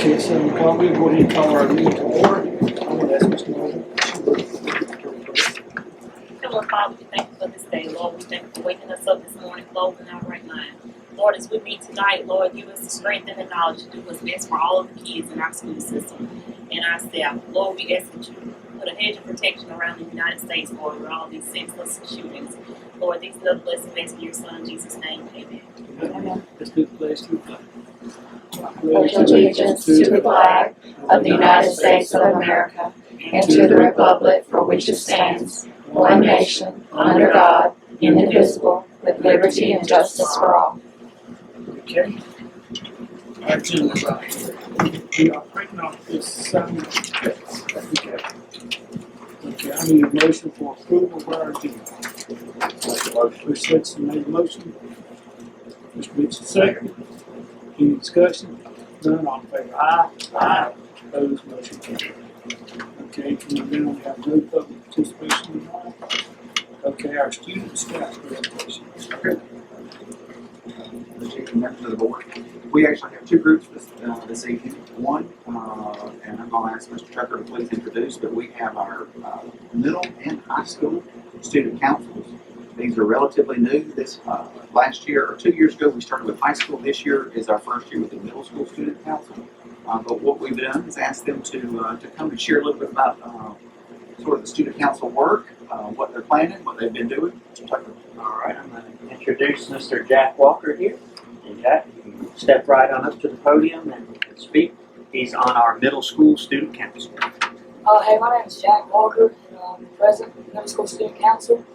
See, at 7 o'clock, we'll go ahead and call our meeting to order. I'm going to ask Mr. Morgan. Heavenly Father, we thank you for this day, Lord. We thank you for waking us up this morning, clothing our right mind. Lord, as we meet tonight, Lord, give us the strength and the knowledge to do what's best for all of the kids in our school system and our staff. Lord, we ask that you put a hedge of protection around the United States, Lord, with all these senseless shootings. Lord, these little blessings in your Son, Jesus' name, amen. Amen. Let's do the pledge to the flag. Pledge allegiance to the flag of the United States of America and to the republic for which it stands, one nation, under God, indivisible, with liberty and justice for all. Okay. Our agenda right here. We are printing off this summary text that we have. Okay, I need a motion for approval of our agenda. Mr. Sexton made a motion. Mr. Mitchell second. Any discussion? None, all in favor? Aye. Aye. Opposed, motion carried. Okay, can we now have no public participation tonight? Okay, our student staff presentation. Members of the board. We actually have two groups this evening. One, and I'm going to ask Mr. Tucker to please introduce, but we have our middle and high school student councils. These are relatively new. This last year or 2 years ago, we started with high school. This year is our first year with the middle school student council. But what we've done is ask them to come and share a little bit about sort of the student council work, what they're planning, what they've been doing. Mr. Tucker. All right, I'm going to introduce Mr. Jack Walker here. And Jack, you can step right on up to the podium and speak. He's on our middle school student council. Hey, my name is Jack Walker, and I'm the president of the Middle School Student Council.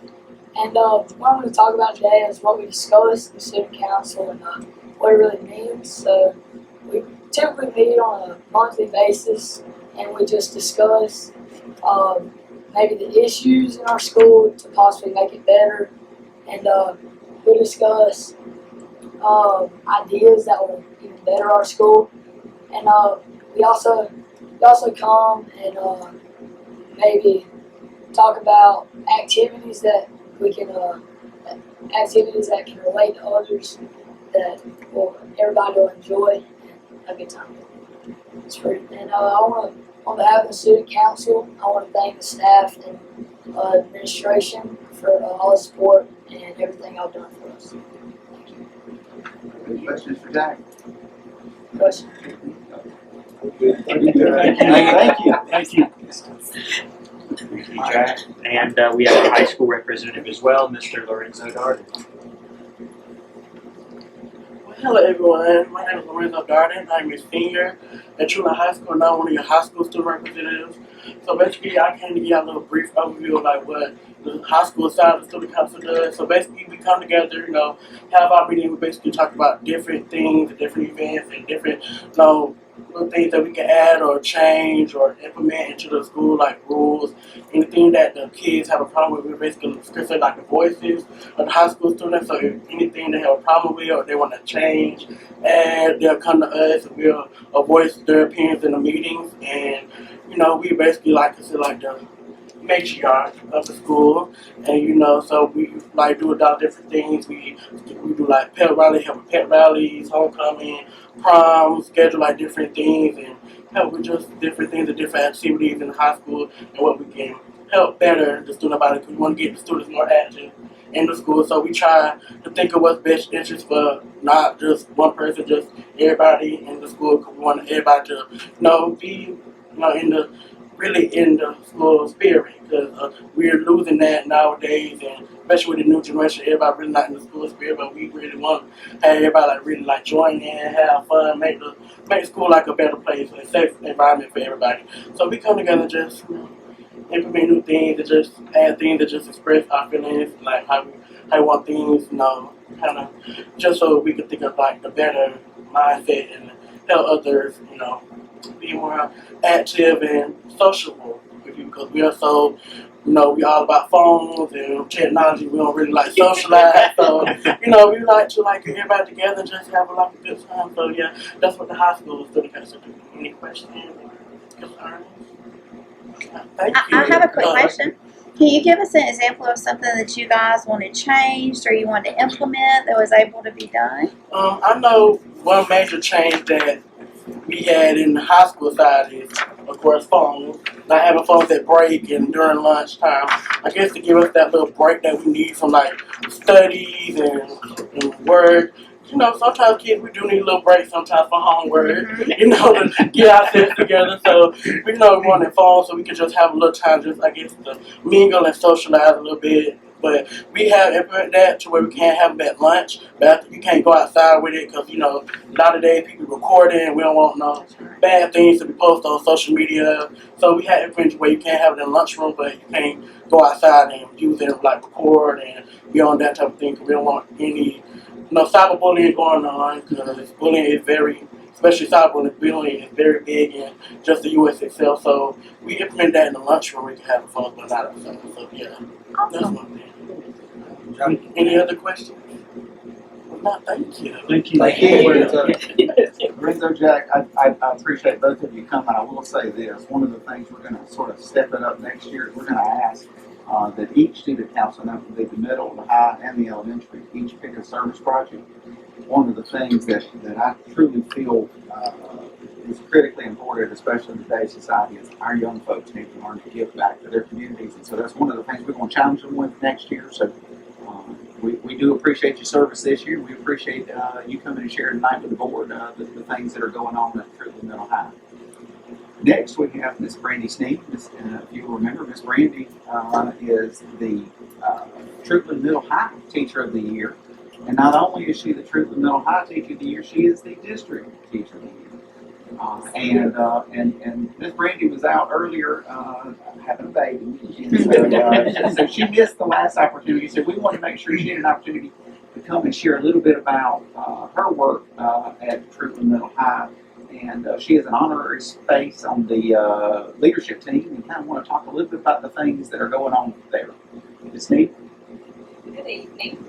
And what I'm going to talk about today is what we discussed in the Student Council and what it really means. So we typically meet on a monthly basis, and we just discuss maybe the issues in our school to possibly make it better. And we discuss ideas that will even better our school. And we also come and maybe talk about activities that we can activities that can relate to others that everybody will enjoy and have a good time. It's free. And on behalf of the student council, I want to thank the staff and administration for all the support and everything y'all done for us. Thank you. Any questions for Jack? Question? Thank you. Thank you. Thank you. Thank you, Jack. And we have a high school representative as well, Mr. Lorenzo Darden. Hello everyone, my name is Lorenzo Darden. I'm a senior at Trula High School, and I'm one of your high school student representatives. So basically I came to give you a little brief overview of like what the high school side of the student council does. So basically we come together, have our meeting, we basically talk about different things, different events, and different, little things that we can add or change or implement into the school, like rules, anything that the kids have a problem with. We basically strictly like the voices of the high school students. So if anything they have a problem with or they want to change, and they'll come to us and we'll voice their opinions in the meetings. And we basically like to say like the matriarch of the school, and so we like do a lot of different things. We do like pet rally, have pet rallies, homecoming, prom, schedule like different things, and help with just different things and different activities in the high school, and what we can help better the student body, because we want to get the students more active in the school. So we try to think of what's best interest for not just one person, just everybody in the school, because we want everybody to be in the school spirit, because we're losing that nowadays, and especially with the new generation, everybody really not in the school spirit. But we really want to have everybody really join in, have fun, make school like a better place, a safe environment for everybody. So we come together and just implement new things, and just add things to just express our feelings, like how we want things, kind of just so we can think of the better mindset and help others, be more active and sociable with you, because we are so, we all about phones and technology. We don't really socialize. So, we like to get everybody together and just have a good time. So yeah, that's what the high school is doing. Any questions? Concerns? Thank you. I have a quick question. Can you give us an example of something that you guys wanted changed or you wanted to implement that was able to be done? I know one major change that we had in the high school side is, of course, phones. Not having phones at break and during lunchtime. I guess to give us that little break that we need from like studies and work. You know, sometimes kids, we do need a little break sometimes for homework, you know, to get ourselves together. So, we know we want that phone so we can just have a little time just, I guess, to mingle and socialize a little bit. But we have implemented that to where we can't have them at lunch, but you can't go outside with it because, you know, nowadays people recording and we don't want no bad things to be posted on social media. So we have implemented where you can't have it in the lunchroom, but you can't go outside and use it like record and be on that type of thing because we don't want any cyberbullying going on because bullying is very, especially cyberbullying is very big in just the U.S. itself. So we implement that in the lunchroom. We can have fun, but not outside. So yeah, that's one thing. Any other questions? Well, not, thank you. Thank you. Thank you. you. Lorenzo, Jack, I appreciate both of you coming. I will say this, one of the things we're going to sort of step it up next year, we're going to ask that each student council, that would be the middle, the high, and the elementary, each pick a service project. One of the things that I truly feel is critically important, especially in today's society, is our young folks need to learn to give back to their communities. And so that's one of the things we're going to challenge them with next year. So we do appreciate your service this year. We appreciate you coming and sharing tonight with the board the things that are going on at Truthland Middle High. Next, we have Miss Brandy Sneed. If you remember, Miss Brandy is the Truthland Middle High Teacher of the Year. And not only is she the Truthland Middle High Teacher of the Year, she is the District Teacher of the Year. And Miss Brandy was out earlier having a baby. And so she missed the last opportunity. So we want to make sure she had an opportunity to come and share a little bit about her work at Truthland Middle High. And she is an honorary space on the leadership team. And kind of want to talk a little bit about the things that are going on there. Ms. Sneed? Good evening.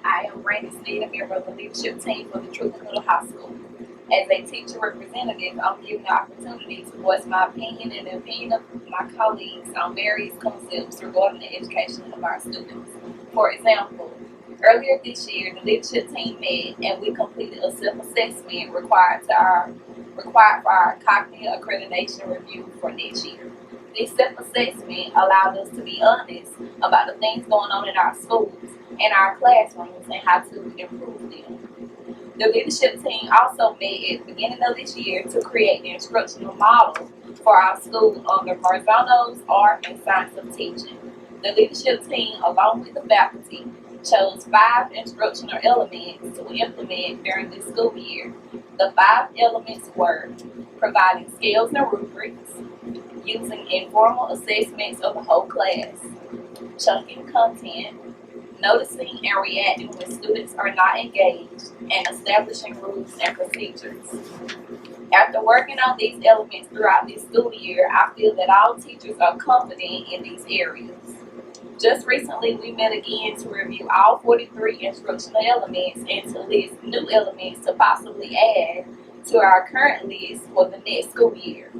I am Brandy Sneed, a member of the leadership team for the Truthland Middle High School. As a teacher representative, I'm given the opportunity to voice my opinion and the opinion of my colleagues on various concepts regarding the education of our students. For example, earlier this year, the leadership team met and we completed a self-assessment required for our cognitive accreditation review for next year. This self-assessment allowed us to be honest about the things going on in our schools and our classrooms and how to improve them. The leadership team also met at the beginning of this year to create the instructional model for our school under Marzano's Art and Science of Teaching. The leadership team, along with the faculty, chose 5 instructional elements to implement during this school year. The 5 elements were providing skills and rubrics, using informal assessments of the whole class, chunking content, noticing and reacting when students are not engaged, and establishing rules and procedures. After working on these elements throughout this school year, I feel that all teachers are confident in these areas. Just recently, we met again to review all 43 instructional elements and to list new elements to possibly add to our current list for the next school year.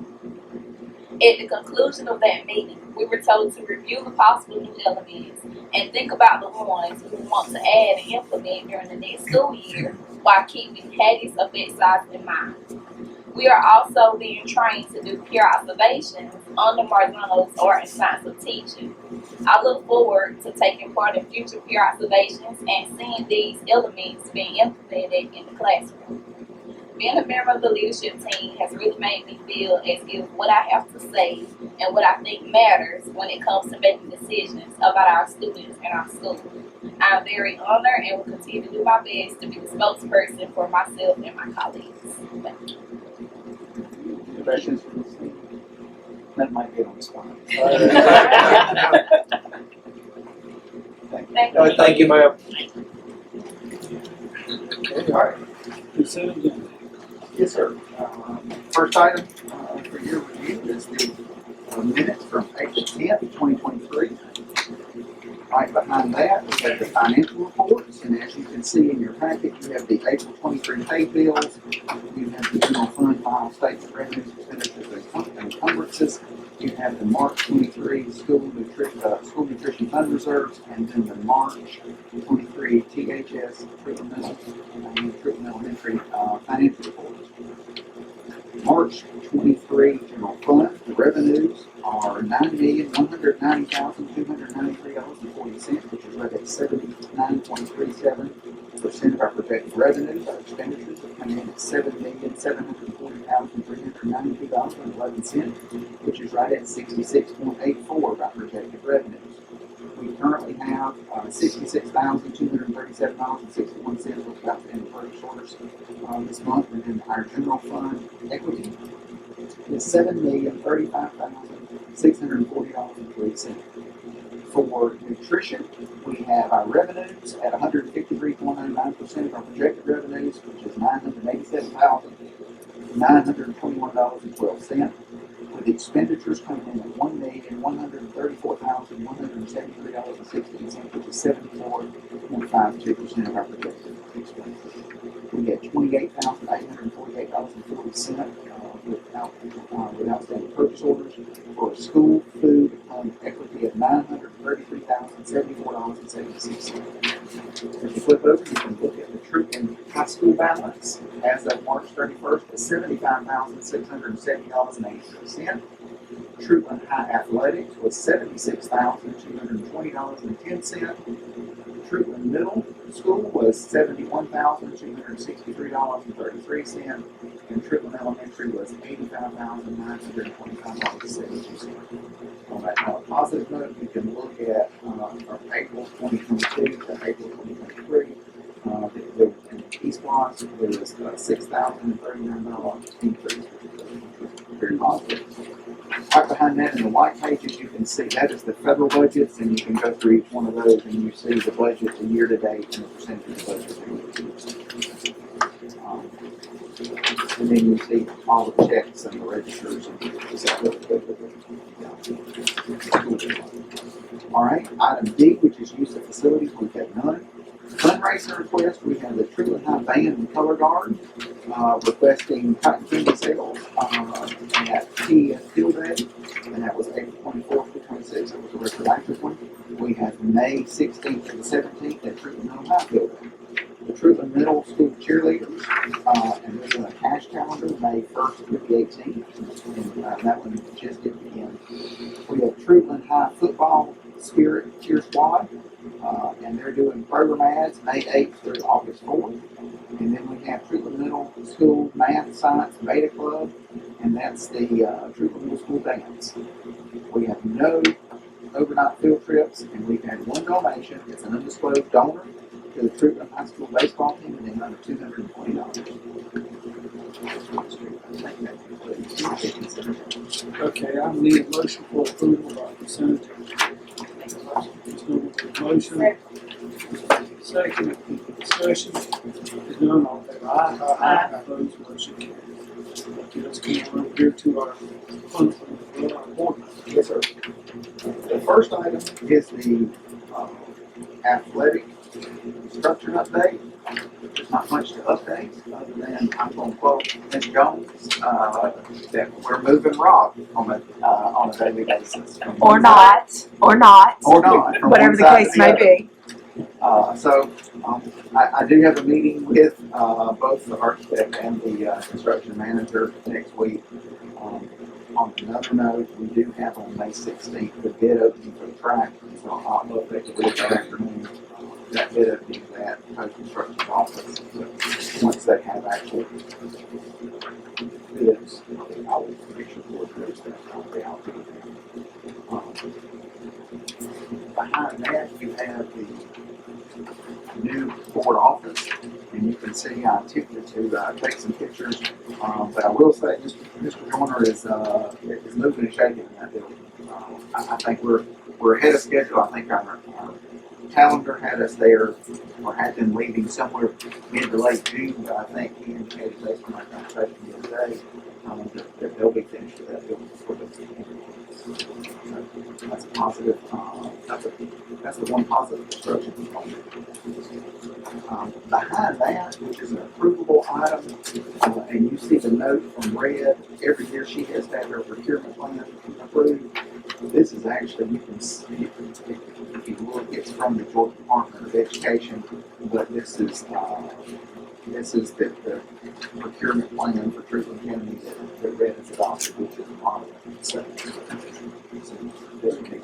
At the conclusion of that meeting, we were told to review the possible new elements and think about the ones we want to add and implement during the next school year while keeping Hattie's effect size in mind. We are also being trained to do peer observations under Marzano's Art and Science of Teaching. I look forward to taking part in future peer observations and seeing these elements being implemented in the classroom. Being a member of the leadership team has really made me feel as if what I have to say and what I think matters when it comes to making decisions about our students and our school. I'm very honored and will continue to do my best to be the spokesperson for myself and my colleagues. Thank you. Questions for Ms. Sneed? That might get on the spot. Thank you. Thank you. Thank you, ma'am. All right. Consent agenda. Yes, sir. First item for your review is the minutes from April 10th, 2023. Right behind that, we have the financial reports, and as you can see in your packet, you have the April 23 pay bills, you have the general fund final statement revenues, expenditures, and encumbrances, you have the March 23 school nutrition fund reserves, and then the March 23 THS Truthland Middle and Truthland Elementary financial reports. March 23 general fund, the revenues are $9,190,293.40, which is right at 79.37% of our projected revenues. Our expenditures are coming in at $7,740,392.11, which is right at 66.84% of our projected revenues. We currently have $66,237.61 worth of outstanding purchase orders this month, and then our general fund equity is $7,035,640.03. For nutrition, we have our revenues at 153.99% of our projected revenues, which is $987,921.12. With expenditures coming in at $1,134,173.16, which is 74.52% of our projected expenditures. We had $28,848.40 with outstanding purchase orders for a school food equity of $933,074.76. If you flip over, you can look at the Truton High School balance as of March 31st is $75,670.86. Truton High Athletics was $76,220.10. Truton Middle School was $71,263.33, and Truton Elementary was $85,925.72. On that positive note, you can look at from April 2022 to April 2023. The East Bronx was $6,039 increase, very positive. Right behind that in the white pages, you can see that is the federal budgets, and you can go through each one of those and you see the budget, the year to date, and the percentage of the budget. And then you see all the checks and the registers. All right, item D, which is use of facilities, we've had none. Fundraiser request, we have the Truton High Band and Color Guard requesting cotton candy sales at TES Field Day, and that was April 24th to 26th. It was a retroactive one. We have May 16th to the 17th at Truton Middle High Field Day. The Truton Middle School cheerleaders, and they're doing a cash calendar May 1st through the 18th, and that one just did begin. We have Truton High Football Spirit Cheer Squad. And they're doing program ads May 8th through August 4th. And then we have Truton Middle School Math Science Beta Club, and that's the Truton Middle School Dance. We have no overnight field trips, and we've had one donation. It's an undisclosed donor to the Truton High School baseball team, and then under $220. Okay, I need a motion for approval of our consent agenda. Motion. Second, discussion. Is none, all in favor? Aye. Opposed, motion carries. Okay, let's go over here to our board. Yes, sir. The first item is the athletic instruction update. There's not much to update other than I'm going to quote Ms. Jones that we're moving rock on a daily basis. Or not. Or not. From Whatever one the side case to the may other. be. I do have a meeting with both the architect and the construction manager next week. On another note, we do have on May 16th the bid opening for the track, so I'll update the board that afternoon. That bid opening is at post-construction office. So once they have actual bids, I will make sure the board knows that I'll be out to them. Behind that, you have the new board office, and you can see I attempted to take some pictures, but I will say Mr. Joyner is moving and shaking in that building. I think we're ahead of schedule. I think our calendar had us there, or had them leaving somewhere mid to late June, but I think he indicated based on my conversation the other day that they'll be finished with that building before the end. That's a positive. That's the one positive construction component. Behind that, which is an approvable item, and you see the note from Red, every year she has to have her procurement plan approved. This is actually, you can see, if you look, it's from the Georgia Department of Education, but this is this is the procurement plan for Truthland County that Red has adopted, which is a lot of it. So, okay.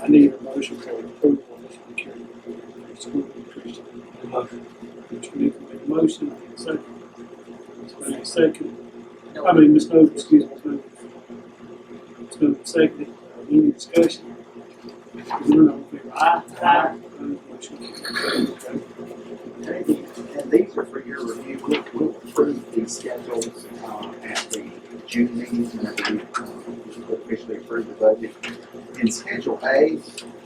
I need a motion for approval of this procurement. School nutrition. Motion. Mr. Newcomb made a motion, I need a second. Ms. Grant, second. No. I mean, Ms. Noble, excuse me, Ms. Noble. Ms. Noble, second. Any discussion? Hearing none, all in favor, aye. Aye. Opposed, motion carries. Okay, and these are for your review. We'll approve these schedules at the June meeting whenever we officially approve the budget. In Schedule A,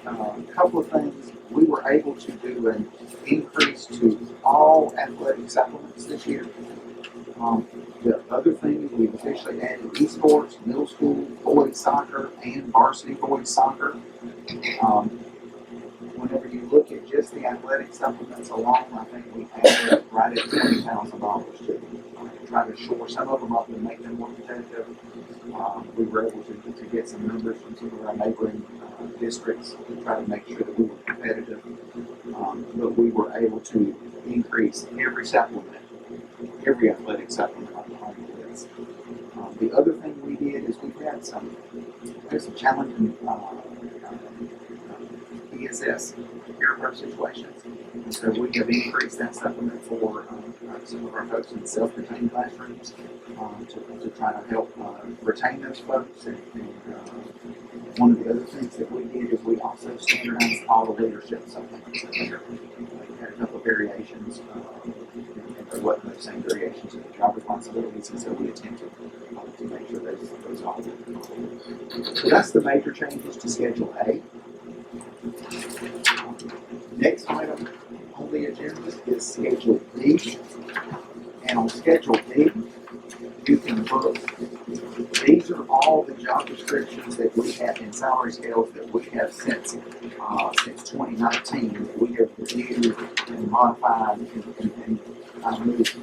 a couple of things. We were able to do an increase to all athletic supplements this year. The other thing is we've officially added esports, middle school, boys soccer, and varsity boys soccer. Whenever you look at just the athletic supplements alone, I think we added right at $20,000 to try to shore some of them up and make them more competitive. We were able to get some numbers from some of our neighboring districts to try to make sure that we were competitive. But we were able to increase every supplement, every athletic supplement on the list. The other thing we did is we've had some challenging ESS, peer situations. And so we have increased that supplement for some of our folks in self-contained classrooms to try to help retain those folks. And one of the other things that we did is we also standardized all the leadership supplements. We had a couple of variations, and there wasn't those same variations in the job responsibilities, and so we attempted to make sure those all were. So that's the major changes to Schedule A. Next item on the agenda is Schedule D. And on Schedule D, you can look. These are all the job descriptions that we have in salary scales that we have since 2019. That we have reviewed and modified and moved.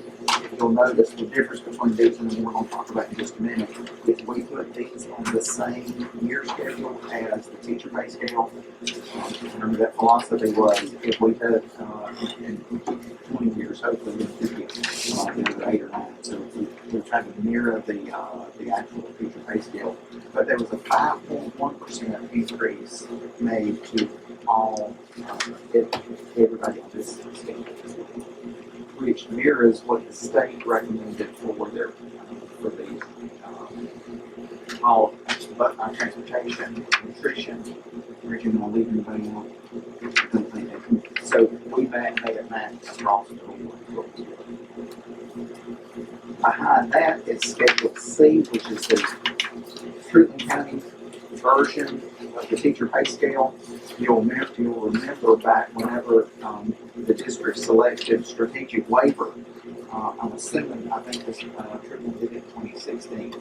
If you'll notice the difference between these and the one we're going to talk about in just a minute is we put these on the same year schedule as the teacher pay scale. Remember that philosophy was if we had in 20 years, hopefully we could get another 8 or 9. So we're trying to mirror the actual teacher pay scale. But there was a 5.1% increase made to all everybody on this scale, which mirrors what the state recommended for their for these all but transportation, nutrition, regional leaving van. So we made it match across the board. Behind that is Schedule C, which is the Truthland County version of the teacher pay scale. You'll remember back whenever the district selected strategic waiver. I'm assuming, I think this Truthland did it in 2016.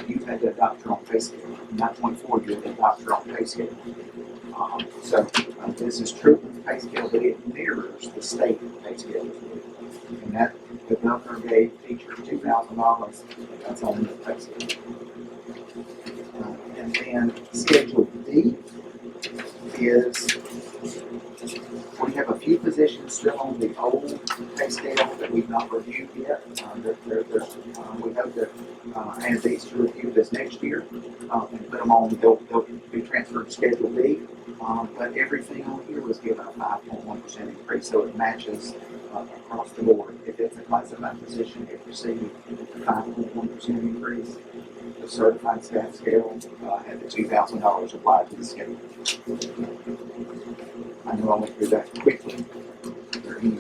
You had to adopt your own pay scale. Not 24, you had to adopt your own pay scale. So this is Truthland's pay scale, but it mirrors the state pay scale. And that the governor gave teachers $2,000. That's on the pay scale. And then Schedule D is we have a few positions still on the old pay scale that we've not reviewed yet. We hope to add these to review this next year and put them on. They'll be transferred to Schedule D. But everything on here was given a 5.1% increase, so it matches across the board. If it's a classified position, it received a 5.1% increase. The certified staff scale had the $2,000 applied to the scale. I know I went through that quickly. If there are any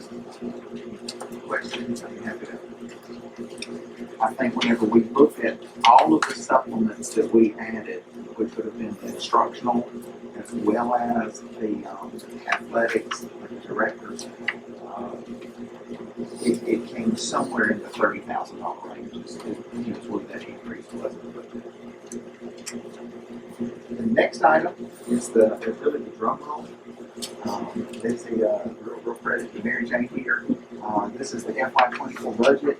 questions, I'd be happy to. I think whenever we looked at all of the supplements that we added, which would have been the instructional as well as the athletics, like the directors, it came somewhere in the $30,000 range. Is where that increase was. The next item is the ability to drum roll. There's a real credit to Mary Jane here. This is the FY24 budget.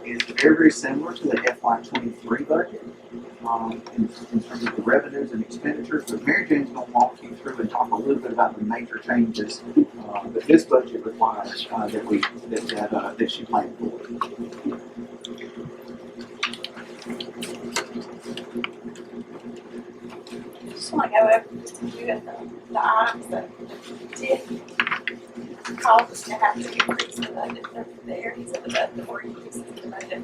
It's very similar to the FY23 budget in terms of the revenues and expenditures. But Mary Jane's going to walk you through and talk a little bit about the major changes But this budget requires that she plan for it. Just want to go over just a few of the items that did cause us to have to increase the budget, the areas of the budget that were increases in the budget.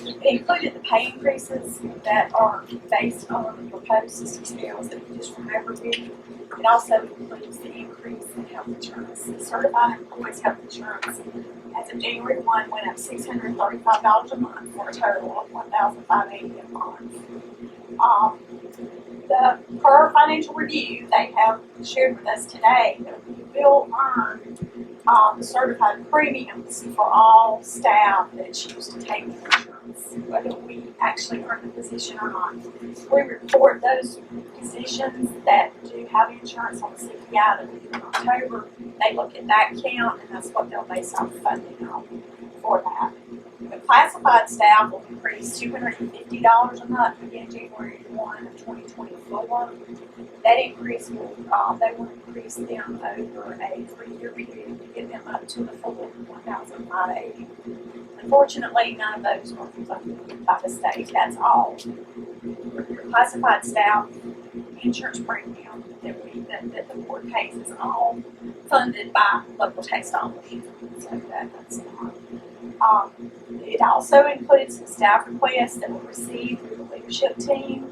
It included the pay increases that are based on the proposed system scales that we just went over with. It also includes the increase in health insurance. Certified employees' health insurance as of January 1 went up $635 a month for a total of $1,580 a month. Per financial review, they have shared with us today that we will earn the certified premiums for all staff that choose to take the insurance, whether we actually earn the position or not. We report those positions that do have insurance on the CPI that we do in October. They look at that count, and that's what they'll base our funding on for that. The classified staff will increase $250 a month beginning January 1 of 2024. That increase will, they will increase them over a 3-year period to get them up to the full $1,580. Unfortunately, none of those were funded by the state. That's all. Your classified staff insurance premium that the board pays is all funded by local tax dollars. So that's not. It also includes some staff requests that were received through the leadership team.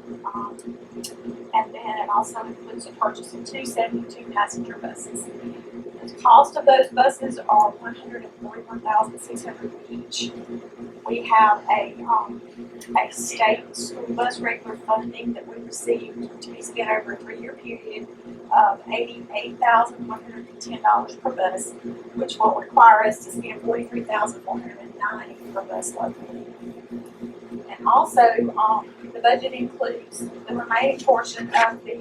And then it also includes the purchase of 2 72-passenger buses. The cost of those buses are $141,600 each. We have a state school bus regular funding that we received to be spent over a 3-year period of $88,110 per bus, which will require us to spend $43,490 per bus locally. And also, the budget includes the remaining portion of the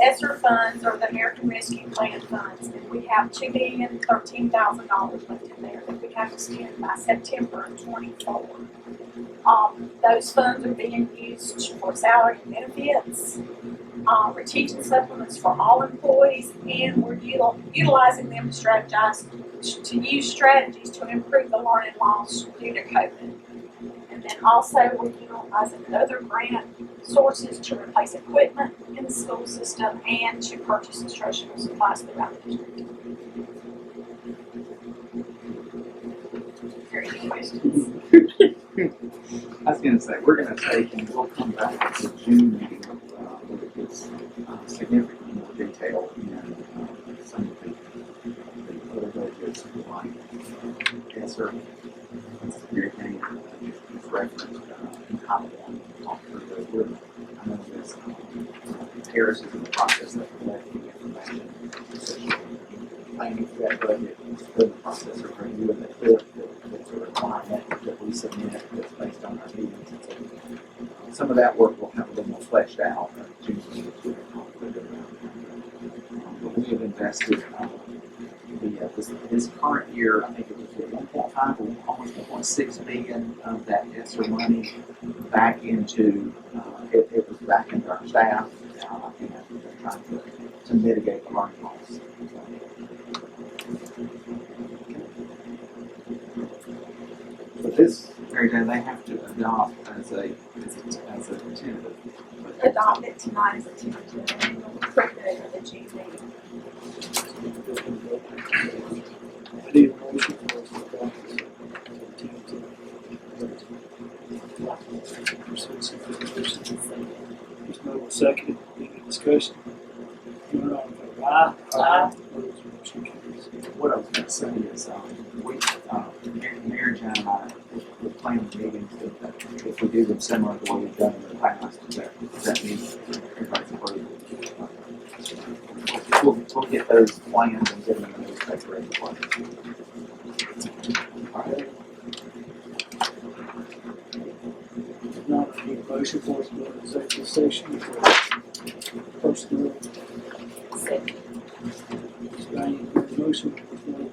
ESSER funds or the American Rescue Plan funds. And we have $2,013,000 left in there that we have to spend by September of 24. Those funds are being used for salary and benefits, retention supplements for all employees, and we're utilizing them to use strategies to improve the learning loss due to COVID. And then also we're utilizing other grant sources to replace equipment in the school system and to purchase instructional supplies throughout the district. Are there any questions? I was gonna say, we're gonna take, and we'll come back to the June meeting, with this, significantly more detail in, some of the other budgets, like, ESSER, security, is referenced, in Title I, talk through those with them. I know this, Harris is in the process of collecting information, essentially planning for that budget, the process of reviewing the clip that's a requirement that we submit that's based on our meetings. And so, some of that work will have a little more fleshed out, but we have invested, this current year, I think it was 1.5 or almost 1.6 million of that ESSER money back into, it was back into our staff, and trying to mitigate the learning loss. But this, Mary Jane, they have to adopt as a tentative. Adopt it tonight as a tentative, and we'll approve it at the June meeting. I need a motion for us to adopt this. There's no second, any discussion? None, all in favor, aye? Aye. Opposed, motion carries. What I was going to say is, Mary Jane and I, we're planning meetings that if we do them similar to what we've done in the past, that means everybody's approved. We'll get those plans and get them in the newspaper and play. All right. If not, I need a motion for us to go to executive session for personnel. Second. Ms. Diane, your motion,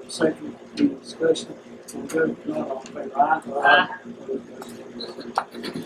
second, any discussion? We'll go, if not, all in favor, aye? Aye. Opposed, motion carries.